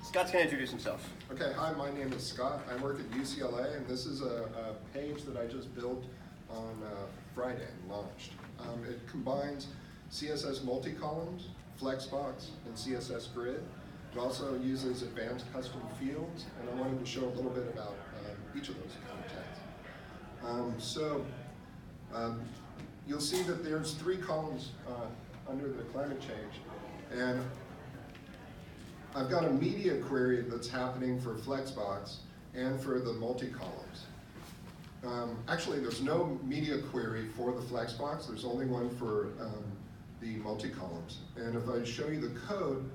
Scott's going to introduce himself. Okay, hi, my name is Scott. I work at UCLA, and this is a page that I just built on Friday and launched. It combines CSS multi-columns, Flexbox, and CSS Grid. It also uses advanced custom fields, and I wanted to show a little bit about each of those contents. You'll see that there's 3 columns under the climate change, and I've got a media query that's happening for Flexbox and for the multi-columns. Actually, there's no media query for the Flexbox. There's only one for the multi-columns. And if I show you the code,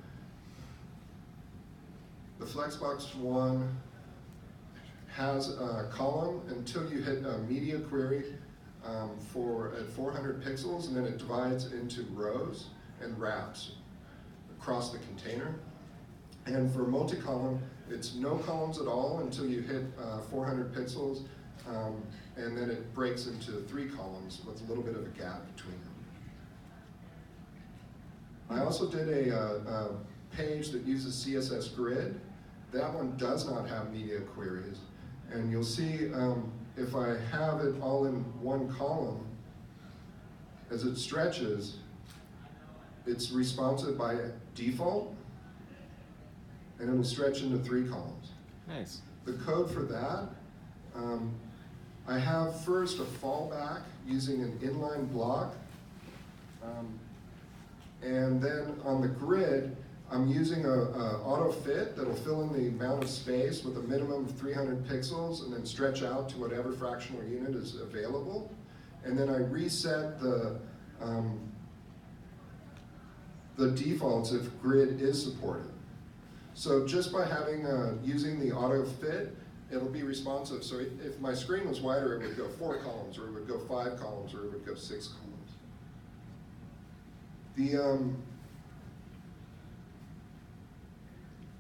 the Flexbox one has a column until you hit a media query at 400 pixels, and then it divides into rows and wraps across the container. And for multi-column, it's no columns at all until you hit 400 pixels, and then it breaks into 3 columns with a little bit of a gap between them. I also did a page that uses CSS Grid. That one does not have media queries. And you'll see if I have it all in one column, as it stretches, it's responsive by default, and it'll stretch into 3 columns. Nice. The code for that, I have first a fallback using an inline block, and then on the grid, I'm using a auto fit that'll fill in the amount of space with a minimum of 300 pixels and then stretch out to whatever fractional unit is available. And then I reset the defaults if grid is supported. So just by having using the auto fit, it'll be responsive. So if my screen was wider, it would go 4 columns, or it would go 5 columns, or it would go 6 columns. The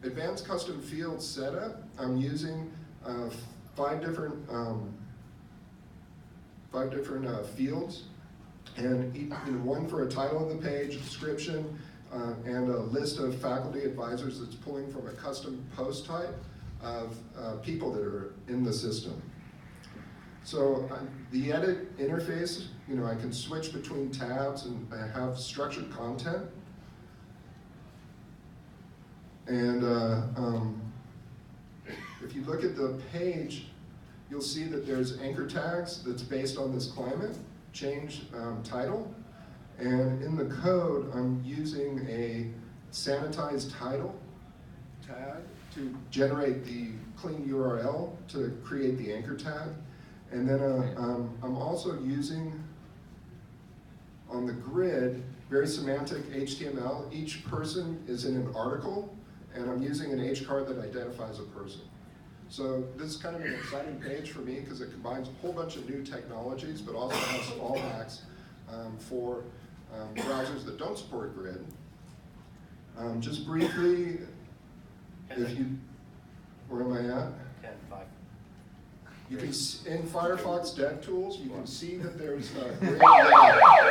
advanced custom field setup, I'm using 5 different fields, and one for a title of the page, description, and a list of faculty advisors that's pulling from a custom post type of people that are in the system. So the edit interface, I can switch between tabs and I have structured content. And if you look at the page, you'll see that there's anchor tags that's based on this climate change title. And in the code, I'm using a sanitized title tag to generate the clean URL to create the anchor tag. And then I'm also using, on the grid, very semantic HTML. Each person is in an article, and I'm using an H card that identifies a person. So this is kind of an exciting page for me because it combines a whole bunch of new technologies, but also has fallbacks for browsers that don't support grid. Just briefly, where am I at? 10.5. You can, in Firefox DevTools, you can see that there's a grid layout.